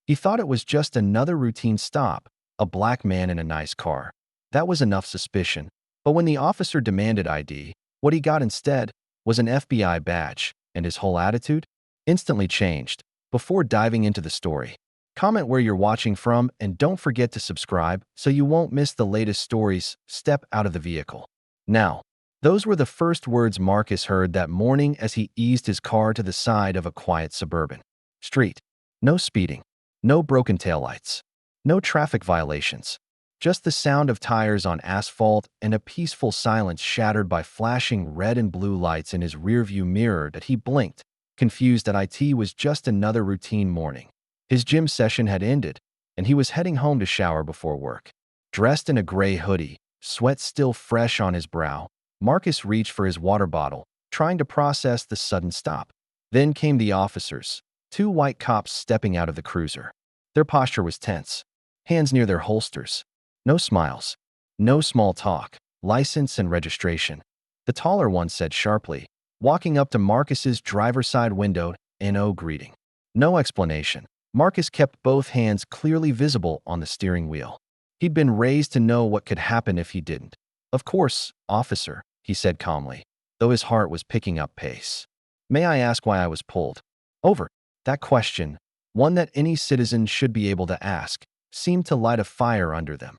He thought it was just another routine stop, a black man in a nice car. That was enough suspicion. But when the officer demanded ID, what he got instead was an FBI badge, and his whole attitude instantly changed. Before diving into the story, comment where you're watching from and don't forget to subscribe so you won't miss the latest stories. Step out of the vehicle. Now, those were the first words Marcus heard that morning as he eased his car to the side of a quiet suburban street. No speeding, no broken taillights, no traffic violations. Just the sound of tires on asphalt and a peaceful silence shattered by flashing red and blue lights in his rearview mirror that he blinked, confused that it was just another routine morning. His gym session had ended, and he was heading home to shower before work. Dressed in a gray hoodie, sweat still fresh on his brow, Marcus reached for his water bottle, trying to process the sudden stop. Then came the officers, two white cops stepping out of the cruiser. Their posture was tense, hands near their holsters. No smiles, no small talk, license and registration. The taller one said sharply, walking up to Marcus's driver's side window, "No greeting." No explanation. Marcus kept both hands clearly visible on the steering wheel. He'd been raised to know what could happen if he didn't. "Of course, officer," he said calmly, though his heart was picking up pace. "May I ask why I was pulled over?" That question, one that any citizen should be able to ask, seemed to light a fire under them.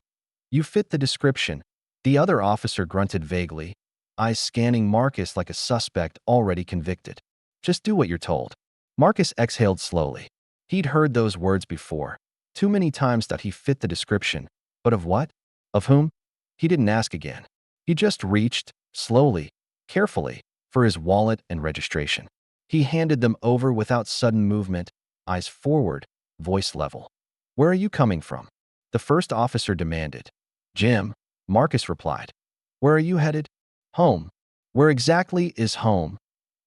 "You fit the description," the other officer grunted vaguely, eyes scanning Marcus like a suspect already convicted. "Just do what you're told." Marcus exhaled slowly. He'd heard those words before, too many times that he fit the description. But of what? Of whom? He didn't ask again. He just reached, slowly, carefully, for his wallet and registration. He handed them over without sudden movement, eyes forward, voice level. "Where are you coming from?" the first officer demanded. "Jim," Marcus replied. "Where are you headed?" "Home." "Where exactly is home?"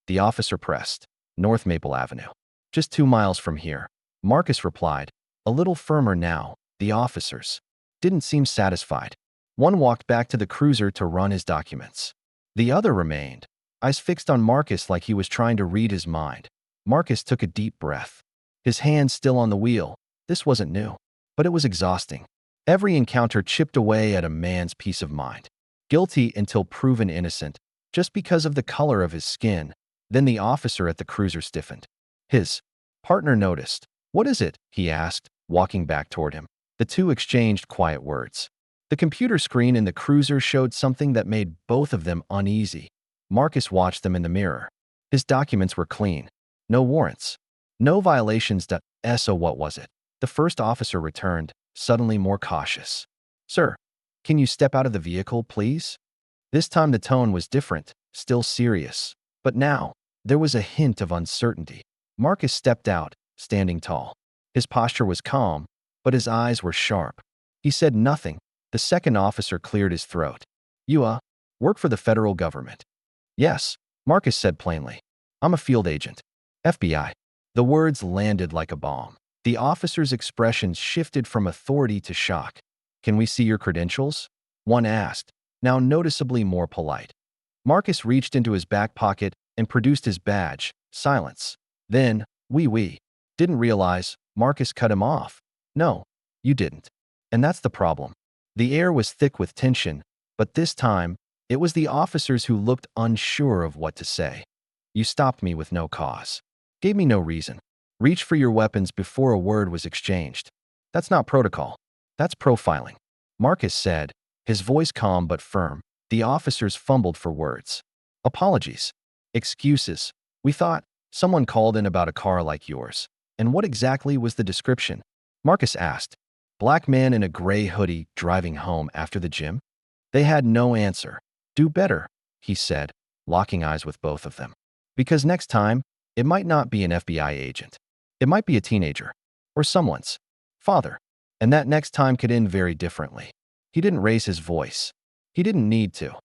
the officer pressed. "North Maple Avenue. Just 2 miles from here," Marcus replied, a little firmer now. The officers didn't seem satisfied. One walked back to the cruiser to run his documents. The other remained, eyes fixed on Marcus like he was trying to read his mind. Marcus took a deep breath, his hands still on the wheel. This wasn't new, but it was exhausting. Every encounter chipped away at a man's peace of mind. Guilty until proven innocent, just because of the color of his skin. Then the officer at the cruiser stiffened. His partner noticed. "What is it?" he asked, walking back toward him. The two exchanged quiet words. The computer screen in the cruiser showed something that made both of them uneasy. Marcus watched them in the mirror. His documents were clean. No warrants. No violations. So what was it? The first officer returned, suddenly more cautious. "Sir, can you step out of the vehicle, please?" This time the tone was different, still serious. But now, there was a hint of uncertainty. Marcus stepped out, standing tall. His posture was calm, but his eyes were sharp. He said nothing. The second officer cleared his throat. "You, work for the federal government?" "Yes," Marcus said plainly. "I'm a field agent. FBI." The words landed like a bomb. The officer's expressions shifted from authority to shock. "Can we see your credentials?" one asked, now noticeably more polite. Marcus reached into his back pocket and produced his badge. Silence. Then, "We didn't realize," Marcus cut him off. "No, you didn't. And that's the problem." The air was thick with tension, but this time, it was the officers who looked unsure of what to say. "You stopped me with no cause. Gave me no reason. Reached for your weapons before a word was exchanged. That's not protocol. That's profiling," Marcus said, his voice calm but firm. The officers fumbled for words. "Apologies. Excuses. We thought someone called in about a car like yours." "And what exactly was the description?" Marcus asked. "Black man in a gray hoodie driving home after the gym?" They had no answer. "Do better," he said, locking eyes with both of them. "Because next time, it might not be an FBI agent. It might be a teenager. Or someone's father. And that next time could end very differently." He didn't raise his voice. He didn't need to.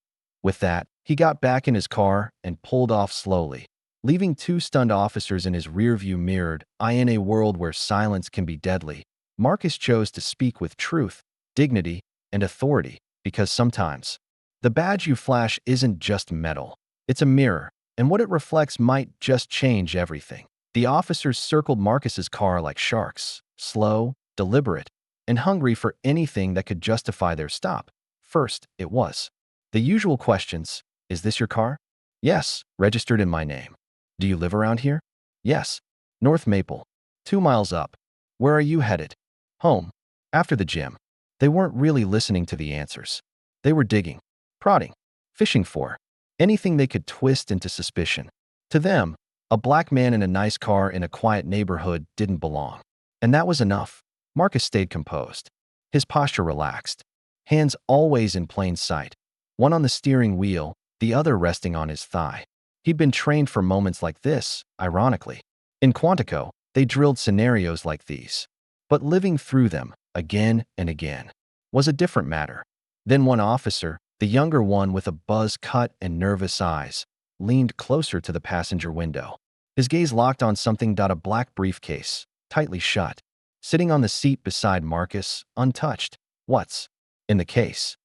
With that, he got back in his car and pulled off slowly, leaving two stunned officers in his rearview mirror. In a world where silence can be deadly, Marcus chose to speak with truth, dignity, and authority, because sometimes the badge you flash isn't just metal. It's a mirror, and what it reflects might just change everything. The officers circled Marcus's car like sharks, slow, deliberate, and hungry for anything that could justify their stop. First, it was the usual questions. Is this your car? Yes, registered in my name. Do you live around here? Yes. North Maple. 2 miles up. Where are you headed? Home. After the gym. They weren't really listening to the answers. They were digging, prodding, fishing for anything they could twist into suspicion. To them, a black man in a nice car in a quiet neighborhood didn't belong. And that was enough. Marcus stayed composed. His posture relaxed. Hands always in plain sight. One on the steering wheel, the other resting on his thigh. He'd been trained for moments like this, ironically. In Quantico, they drilled scenarios like these. But living through them, again and again, was a different matter. Then one officer, the younger one with a buzz-cut and nervous eyes, leaned closer to the passenger window. His gaze locked on something. A black briefcase, tightly shut, sitting on the seat beside Marcus, untouched. What's in the case?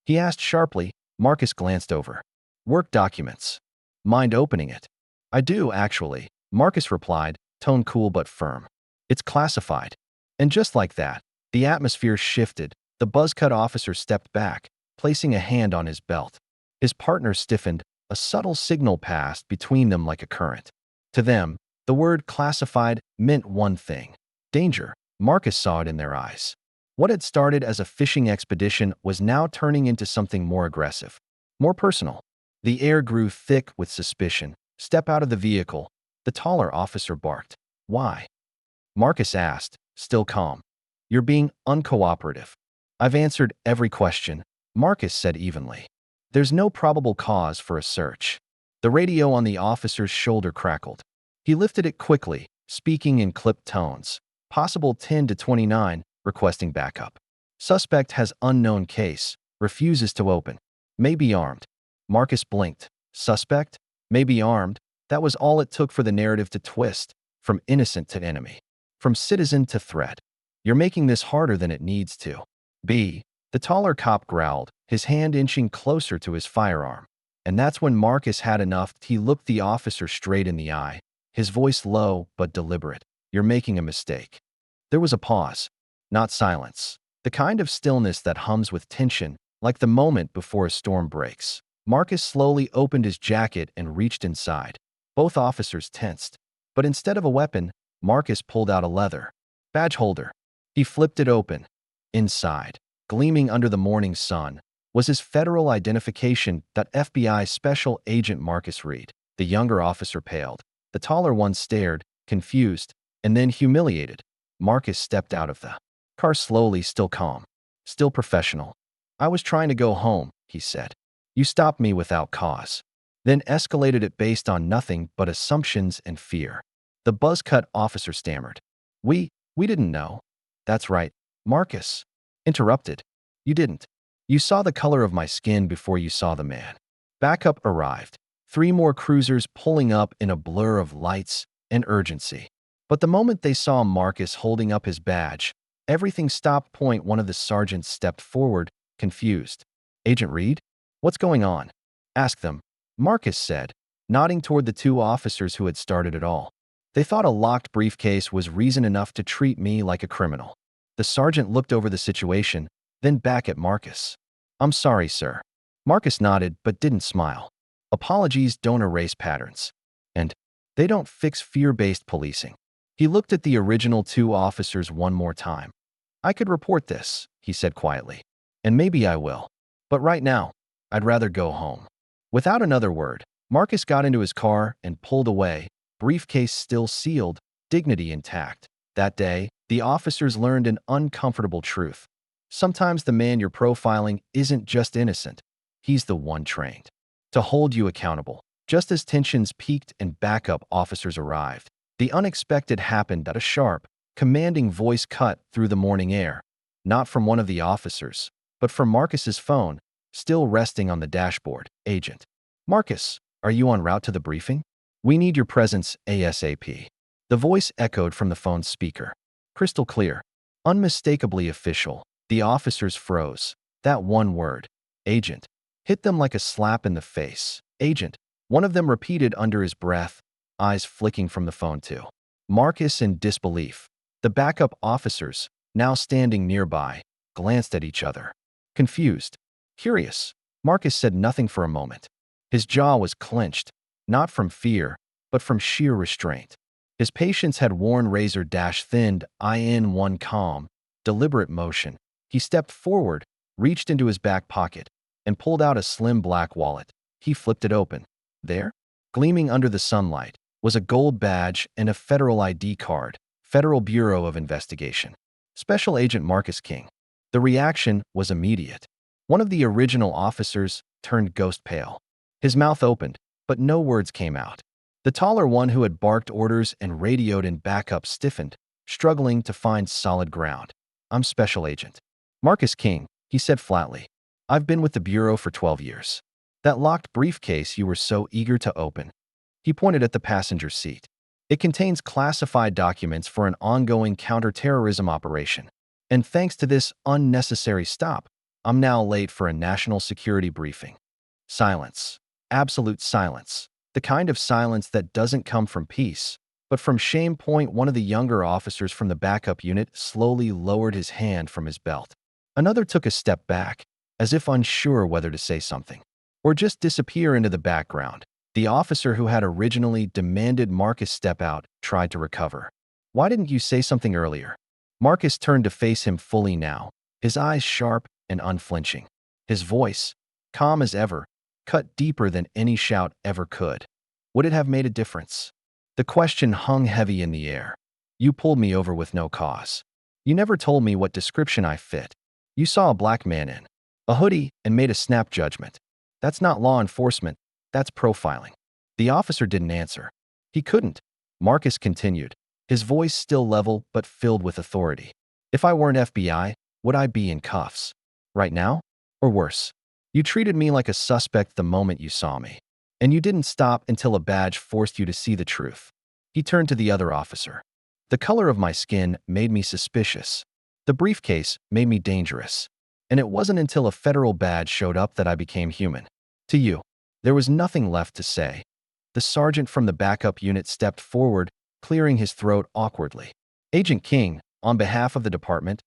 He asked sharply. Marcus glanced over. Work documents. Mind opening it? I do, actually, Marcus replied, tone cool but firm. It's classified. And just like that, the atmosphere shifted. The buzz-cut officer stepped back, placing a hand on his belt. His partner stiffened. A subtle signal passed between them like a current. To them, the word classified meant one thing: danger. Marcus saw it in their eyes. What had started as a fishing expedition was now turning into something more aggressive, more personal. The air grew thick with suspicion. Step out of the vehicle, the taller officer barked. Why? Marcus asked, still calm. You're being uncooperative. I've answered every question, Marcus said evenly. There's no probable cause for a search. The radio on the officer's shoulder crackled. He lifted it quickly, speaking in clipped tones. Possible 10 to 29, requesting backup. Suspect has unknown case, refuses to open. May be armed. Marcus blinked. Suspect? May be armed. That was all it took for the narrative to twist, from innocent to enemy, from citizen to threat. You're making this harder than it needs to. B. The taller cop growled, his hand inching closer to his firearm. And that's when Marcus had enough. He looked the officer straight in the eye, his voice low but deliberate. You're making a mistake. There was a pause, not silence. The kind of stillness that hums with tension, like the moment before a storm breaks. Marcus slowly opened his jacket and reached inside. Both officers tensed. But instead of a weapon, Marcus pulled out a leather badge holder. He flipped it open. Inside, gleaming under the morning sun, was his federal identification. FBI Special Agent Marcus Reed. The younger officer paled. The taller one stared, confused, and then humiliated. Marcus stepped out of the car slowly, still calm, still professional. I was trying to go home, he said. You stopped me without cause. Then escalated it based on nothing but assumptions and fear. The buzz-cut officer stammered. We didn't know. That's right, Marcus interrupted. You didn't. You saw the color of my skin before you saw the man. Backup arrived. 3 more cruisers pulling up in a blur of lights and urgency. But the moment they saw Marcus holding up his badge, everything stopped. One of the sergeants stepped forward, confused. Agent Reed? What's going on? Ask them, Marcus said, nodding toward the 2 officers who had started it all. They thought a locked briefcase was reason enough to treat me like a criminal. The sergeant looked over the situation, then back at Marcus. I'm sorry, sir. Marcus nodded but didn't smile. Apologies don't erase patterns. And they don't fix fear-based policing. He looked at the original 2 officers one more time. I could report this, he said quietly. And maybe I will. But right now, I'd rather go home. Without another word, Marcus got into his car and pulled away, briefcase still sealed, dignity intact. That day, the officers learned an uncomfortable truth. Sometimes the man you're profiling isn't just innocent. He's the one trained to hold you accountable. Just as tensions peaked and backup officers arrived, the unexpected happened. A sharp, commanding voice cut through the morning air, not from one of the officers, but from Marcus's phone, still resting on the dashboard. Agent Marcus, are you en route to the briefing? We need your presence ASAP. The voice echoed from the phone's speaker. Crystal clear, unmistakably official. The officers froze. That one word, agent, hit them like a slap in the face. Agent, one of them repeated under his breath, eyes flicking from the phone to Marcus in disbelief. The backup officers, now standing nearby, glanced at each other. Confused, curious, Marcus said nothing for a moment. His jaw was clenched, not from fear, but from sheer restraint. His patience had worn razor-thinned in one calm, deliberate motion. He stepped forward, reached into his back pocket, and pulled out a slim black wallet. He flipped it open. There, gleaming under the sunlight, was a gold badge and a federal ID card. Federal Bureau of Investigation. Special Agent Marcus King. The reaction was immediate. One of the original officers turned ghost pale. His mouth opened, but no words came out. The taller one who had barked orders and radioed in backup stiffened, struggling to find solid ground. I'm Special Agent Marcus King, he said flatly. I've been with the Bureau for 12 years. That locked briefcase you were so eager to open. He pointed at the passenger seat. It contains classified documents for an ongoing counterterrorism operation. And thanks to this unnecessary stop, I'm now late for a national security briefing. Silence. Absolute silence. The kind of silence that doesn't come from peace, but from shame. One of the younger officers from the backup unit slowly lowered his hand from his belt. Another took a step back, as if unsure whether to say something, or just disappear into the background. The officer who had originally demanded Marcus step out tried to recover. Why didn't you say something earlier? Marcus turned to face him fully now, his eyes sharp and unflinching. His voice, calm as ever, cut deeper than any shout ever could. Would it have made a difference? The question hung heavy in the air. You pulled me over with no cause. You never told me what description I fit. You saw a black man in a hoodie and made a snap judgment. That's not law enforcement. That's profiling. The officer didn't answer. He couldn't. Marcus continued, his voice still level but filled with authority. If I weren't FBI, would I be in cuffs? Right now? Or worse? You treated me like a suspect the moment you saw me. And you didn't stop until a badge forced you to see the truth. He turned to the other officer. The color of my skin made me suspicious. The briefcase made me dangerous. And it wasn't until a federal badge showed up that I became human. To you. There was nothing left to say. The sergeant from the backup unit stepped forward, clearing his throat awkwardly. Agent King, on behalf of the department,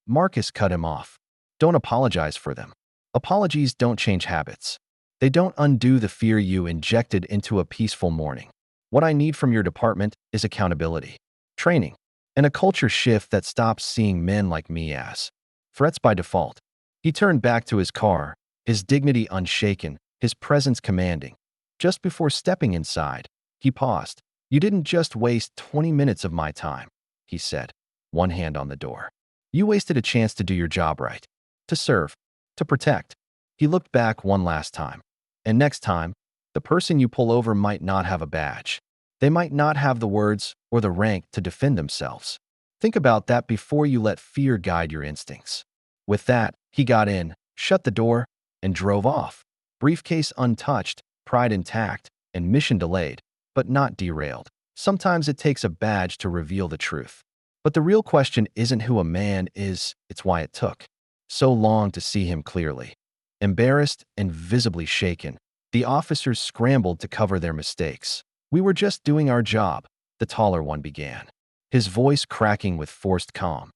Marcus cut him off. Don't apologize for them. Apologies don't change habits. They don't undo the fear you injected into a peaceful morning. What I need from your department is accountability, training, and a culture shift that stops seeing men like me as threats by default. He turned back to his car, his dignity unshaken, his presence commanding. Just before stepping inside, he paused. You didn't just waste 20 minutes of my time, he said, one hand on the door. You wasted a chance to do your job right, to serve, to protect. He looked back one last time. And next time, the person you pull over might not have a badge. They might not have the words or the rank to defend themselves. Think about that before you let fear guide your instincts. With that, he got in, shut the door, and drove off. Briefcase untouched, pride intact, and mission delayed, but not derailed. Sometimes it takes a badge to reveal the truth. But the real question isn't who a man is, it's why it took so long to see him clearly. Embarrassed and visibly shaken, the officers scrambled to cover their mistakes. We were just doing our job, the taller one began, his voice cracking with forced calm.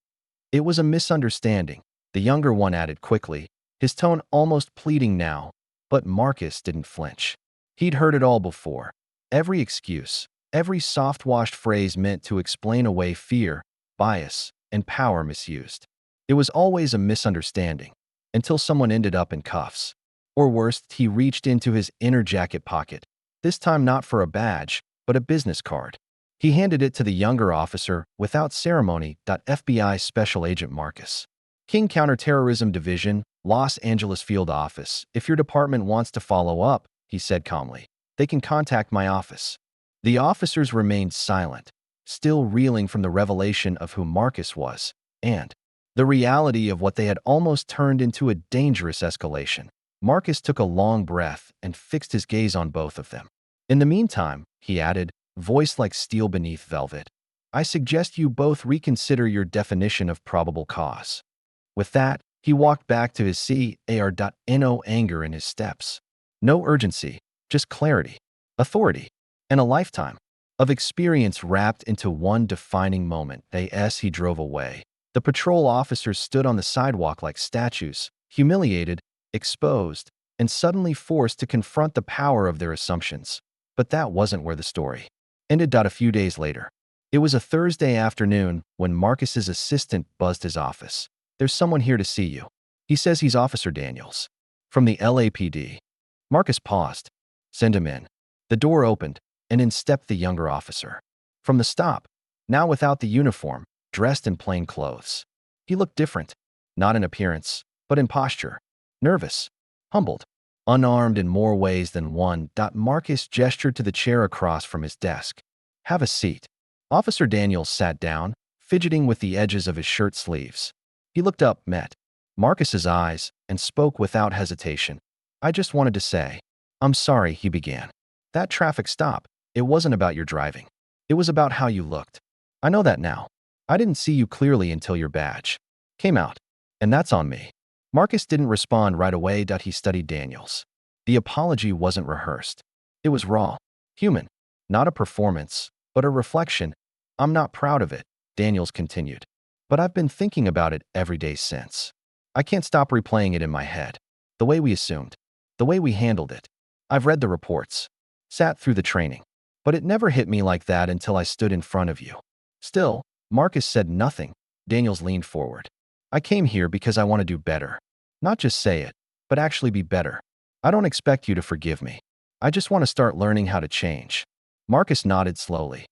It was a misunderstanding, the younger one added quickly, his tone almost pleading now. But Marcus didn't flinch. He'd heard it all before. Every excuse, every soft-washed phrase meant to explain away fear, bias, and power misused. It was always a misunderstanding, until someone ended up in cuffs. Or worse, he reached into his inner jacket pocket, this time not for a badge, but a business card. He handed it to the younger officer without ceremony. FBI Special Agent Marcus King, Counterterrorism Division, Los Angeles Field Office. If your department wants to follow up, he said calmly, they can contact my office. The officers remained silent, still reeling from the revelation of who Marcus was, and the reality of what they had almost turned into a dangerous escalation. Marcus took a long breath and fixed his gaze on both of them. In the meantime, he added, voice like steel beneath velvet, I suggest you both reconsider your definition of probable cause. With that, he walked back to his car. Anger in his steps. No urgency, just clarity, authority, and a lifetime of experience wrapped into one defining moment. As he drove away, the patrol officers stood on the sidewalk like statues, humiliated, exposed, and suddenly forced to confront the power of their assumptions. But that wasn't where the story ended. A few days later, it was a Thursday afternoon when Marcus's assistant buzzed his office. "There's someone here to see you. He says he's Officer Daniels from the LAPD." Marcus paused. "Send him in." The door opened, and in stepped the younger officer. From the stop, now without the uniform, dressed in plain clothes. He looked different, not in appearance, but in posture. Nervous, humbled, unarmed in more ways than one. Marcus gestured to the chair across from his desk. "Have a seat." Officer Daniels sat down, fidgeting with the edges of his shirt sleeves. He looked up, met Marcus's eyes, and spoke without hesitation. "I just wanted to say, I'm sorry," he began. "That traffic stop, it wasn't about your driving. It was about how you looked. I know that now. I didn't see you clearly until your badge came out, and that's on me." Marcus didn't respond right away. He studied Daniels. The apology wasn't rehearsed. It was raw, human, not a performance, but a reflection. "I'm not proud of it," Daniels continued, "but I've been thinking about it every day since. I can't stop replaying it in my head. The way we assumed, the way we handled it. I've read the reports, sat through the training, but it never hit me like that until I stood in front of you." Still, Marcus said nothing. Daniels leaned forward. "I came here because I want to do better. Not just say it, but actually be better. I don't expect you to forgive me. I just want to start learning how to change." Marcus nodded slowly.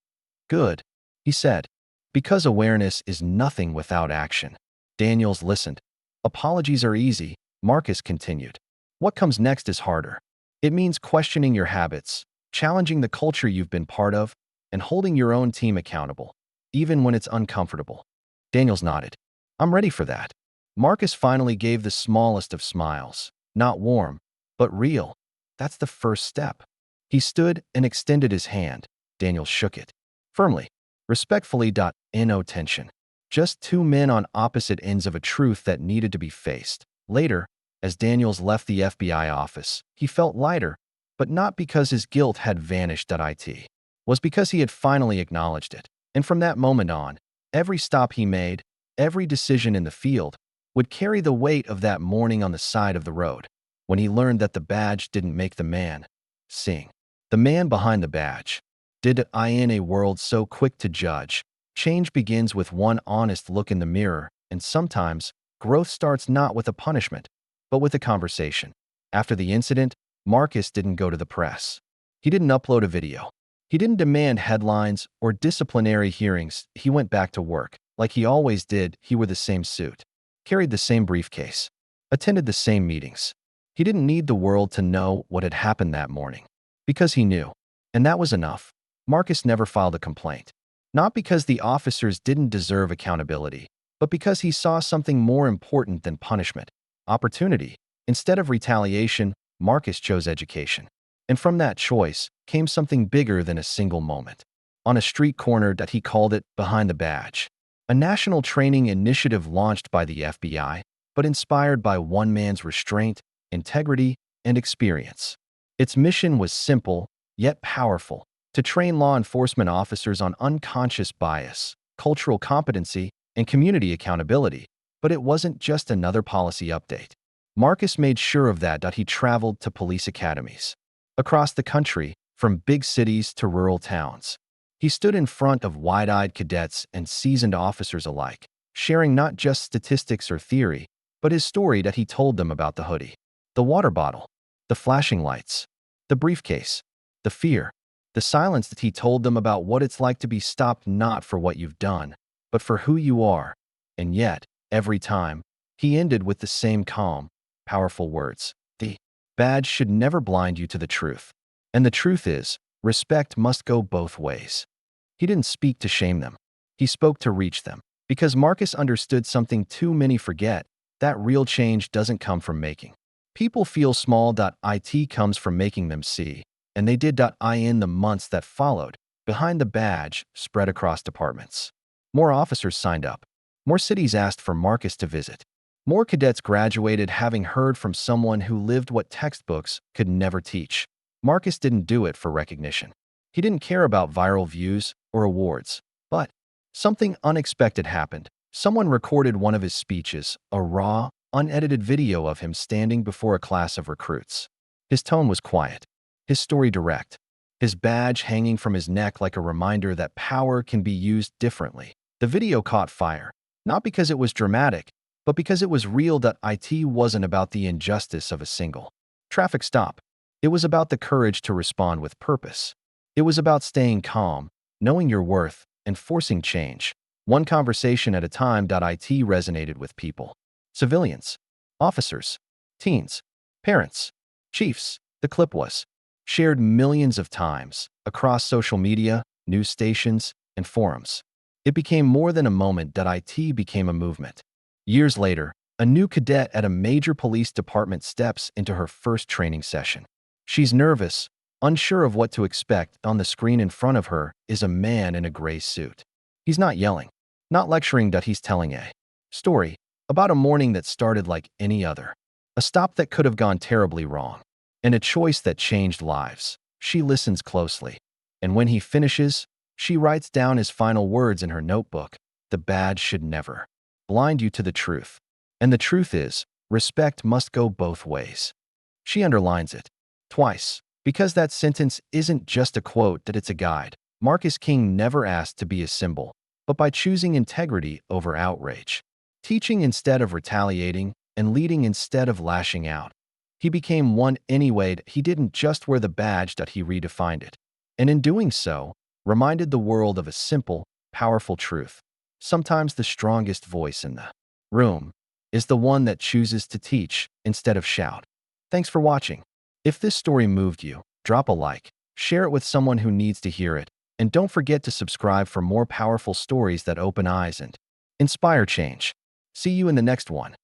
"Good," he said, "because awareness is nothing without action." Daniels listened. "Apologies are easy," Marcus continued. "What comes next is harder. It means questioning your habits, challenging the culture you've been part of, and holding your own team accountable, even when it's uncomfortable." Daniels nodded. "I'm ready for that." Marcus finally gave the smallest of smiles. Not warm, but real. "That's the first step." He stood and extended his hand. Daniels shook it. Firmly, respectfully. No tension. Just two men on opposite ends of a truth that needed to be faced. Later, as Daniels left the FBI office, he felt lighter, but not because his guilt had vanished. It was because he had finally acknowledged it. And from that moment on, every stop he made, every decision in the field, would carry the weight of that morning on the side of the road, when he learned that the badge didn't make the man sing. The man behind the badge did. In a world so quick to judge, change begins with one honest look in the mirror, and sometimes growth starts not with a punishment, but with a conversation. After the incident, Marcus didn't go to the press. He didn't upload a video. He didn't demand headlines or disciplinary hearings. He went back to work, like he always did. He wore the same suit, carried the same briefcase, attended the same meetings. He didn't need the world to know what had happened that morning, because he knew. And that was enough. Marcus never filed a complaint. Not because the officers didn't deserve accountability, but because he saw something more important than punishment: opportunity. Instead of retaliation, Marcus chose education. And from that choice came something bigger than a single moment. On a street corner, he called it Behind the Badge, a national training initiative launched by the FBI, but inspired by one man's restraint, integrity, and experience. Its mission was simple, yet powerful: to train law enforcement officers on unconscious bias, cultural competency, and community accountability. But it wasn't just another policy update. Marcus made sure of that. He traveled to police academies across the country, from big cities to rural towns. He stood in front of wide-eyed cadets and seasoned officers alike, sharing not just statistics or theory, but his story. He told them about the hoodie, the water bottle, the flashing lights, the briefcase, the fear, the silence. He told them about what it's like to be stopped not for what you've done, but for who you are. And yet, every time, he ended with the same calm, powerful words: "The badge should never blind you to the truth. And the truth is, respect must go both ways." He didn't speak to shame them. He spoke to reach them. Because Marcus understood something too many forget: that real change doesn't come from making people feel small. It comes from making them see. And they did. In the months that followed, Behind the Badge spread across departments. More officers signed up. More cities asked for Marcus to visit. More cadets graduated having heard from someone who lived what textbooks could never teach. Marcus didn't do it for recognition. He didn't care about viral views or awards. But something unexpected happened. Someone recorded one of his speeches, a raw, unedited video of him standing before a class of recruits. His tone was quiet, his story direct, his badge hanging from his neck like a reminder that power can be used differently. The video caught fire, not because it was dramatic, but because it was real. That it wasn't about the injustice of a single traffic stop. It was about the courage to respond with purpose. It was about staying calm, knowing your worth, and forcing change, one conversation at a time. It resonated with people. Civilians, officers, teens, parents, chiefs. The clip was shared millions of times across social media, news stations, and forums. It became more than a moment. It became a movement. Years later, a new cadet at a major police department steps into her first training session. She's nervous, unsure of what to expect. On the screen in front of her is a man in a gray suit. He's not yelling, not lecturing. He's telling a story about a morning that started like any other, a stop that could have gone terribly wrong, and a choice that changed lives. She listens closely, and when he finishes, she writes down his final words in her notebook. The badge should never blind you to the truth. And the truth is, respect must go both ways. She underlines it twice, because that sentence isn't just a quote, that it's a guide. Marcus King never asked to be a symbol, but by choosing integrity over outrage, teaching instead of retaliating, and leading instead of lashing out, he became one anyway. He didn't just wear the badge, he redefined it. And in doing so, reminded the world of a simple, powerful truth. Sometimes the strongest voice in the room is the one that chooses to teach instead of shout. Thanks for watching. If this story moved you, drop a like, share it with someone who needs to hear it, and don't forget to subscribe for more powerful stories that open eyes and inspire change. See you in the next one.